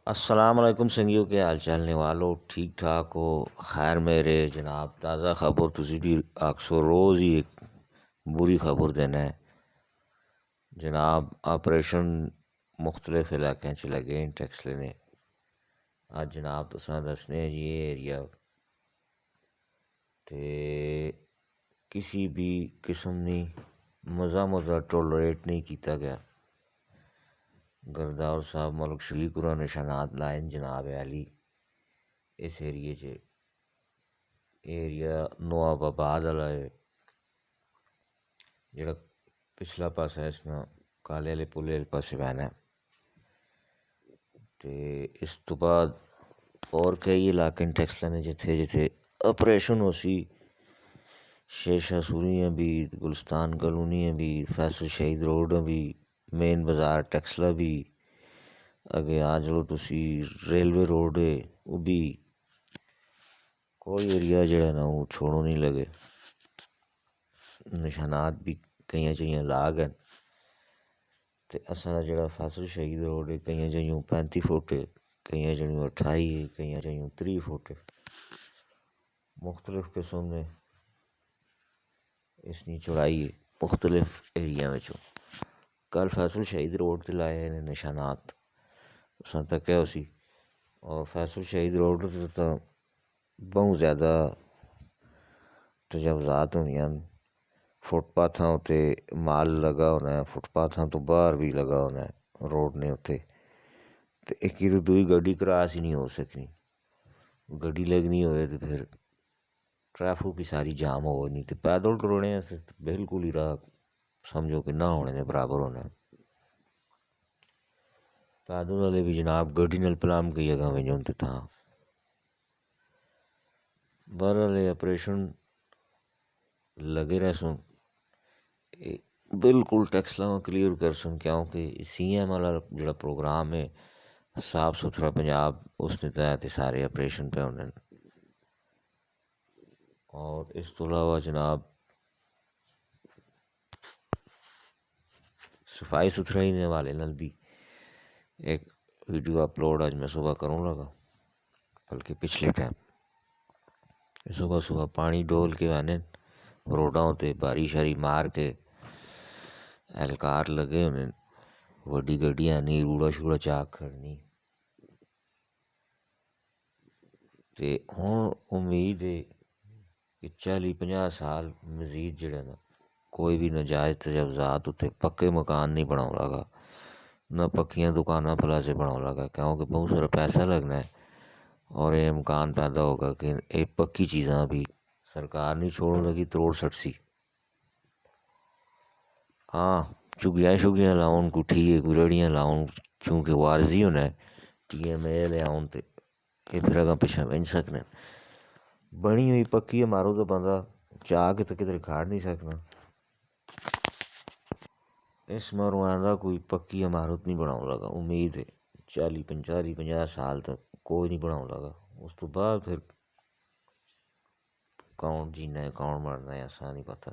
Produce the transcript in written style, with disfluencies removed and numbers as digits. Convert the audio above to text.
अस्सलाम वालेकुम संगियों के हाल चाल ने वालों ठीक ठाक हो खैर मेरे जनाब ताज़ा खबर तुसी भी अक्सर रोज़ ही एक बुरी खबर देना है जनाब ऑपरेशन मुख्तलिफ इलाकें च लगे इन टैक्स लेने अज जनाब तुसा दसने जी ये एरिया ते किसी भी किस्म दी मज़ा टोलरेट नहीं किया गया। गरदार साहब मलिक शरीकुरा निशानात लाइन जनाब अली इस एरिए च एरिया नवाबाबाद वाला है जेह्ड़ा पिछला पासा है इसमें काले आह्ले पुल आह्ले पासे पैना है ते इस तो बाद और कई इलाके न टैक्स लैने जित्थे जित्थे ऑपरेशन हो सी शेषा सूरियां भी गुलस्तान कॉलोनियां भी फैसल शहीद रोड भी मेन बाजार टैक्सला भी अगे आ चलो तुसी रेलवे रोड है वो भी कोई एरिया जेह्ड़ा ना वो छोड़ो नहीं लगे। निशानात भी केइयां जगह लाग न ते असां दा जेह्ड़ा फैसल शहीद रोड है केइयां जगह 35 फुट है केइयां जगह 28 है केइयां जगह 30 फुट है मुख्तलिफ किस्म ने इसकी चौड़ाई है मुख्तलिफ एरिया में कल फैसल शहीद रोड ते लाए ने निशानात असां तक्केआ उसी और फैसल शहीद रोड तो बहुत ज़्यादा तजावज़ात होंदियां न फुटपाथां उत्ते माल लगा होना है फुटपाथां तो बाहर भी लगा होना है रोड ने उत्ते ते इक तो दूई गड्डी क्रॉस ही नहीं हो सकनी गड्डी लगनी होए तो फिर ट्रैफिक की सारी जाम हो नहीं तो पैदल टुरने आस्तै बिल्कुल ही राह समझो कि ना होने दे बराबर होना है। पैदल वाले भी जनाब गड्डी नाल पलाम की जगह में होंदे तां बहरहाल ऑपरेशन लगे रहसन बिल्कुल टैक्स लावा क्लीयर करसन क्योंकि CM वाला जेह्ड़ा प्रोग्राम है साफ सुथरा पंजाब उसने तहत सारे ऑपरेशन पे होने और इस तो अलावा जनाब सफाई सुथराई के हवाले नाल भी एक वीडियो अपलोड आज मैं सुबह करूँ लगा बल्कि पिछले टाइम सुबह सुबह पानी डोल के आने रोडां ते बारी शारी मार के एहलकार लगे होने वड्डी गड्डियां नहीं रूड़ा शूड़ा चाक खड़नी ते हुण उम्मीद है कि 40-50 साल मजीद जेह्ड़ा ना कोई भी नजायज़ तजावज़ात उत्थे पक्के मकान नहीं बनाओ लगा ना पक्कियां दुकानां प्लाजे बनाओ लगा क्योंकि बहुत सारा पैसा लगना है और ये मकान पैदा होगा कि ये पक्की चीज़ां भी सरकार नहीं छोड़ने लगी तरोड़ सटसी हाँ झुग्गियां लाउन को ठीक है कोई रेहड़ियां लाउन चूंकि वारजी होना है TMA ले आउन ते फिर अगर पिछा बन सकने बनी हुई पक्की मारो तो बंदा चाह के तो किधर खाड़ नहीं सकना इस मरों आंदा कोई पक्की इमारत नहीं बनाने लगा उम्मीद है 40-50 साल तक कोई नहीं बनाने लगा उस तो बाद फिर कौन जीना है कौन मरना है ऐसा नहीं पता।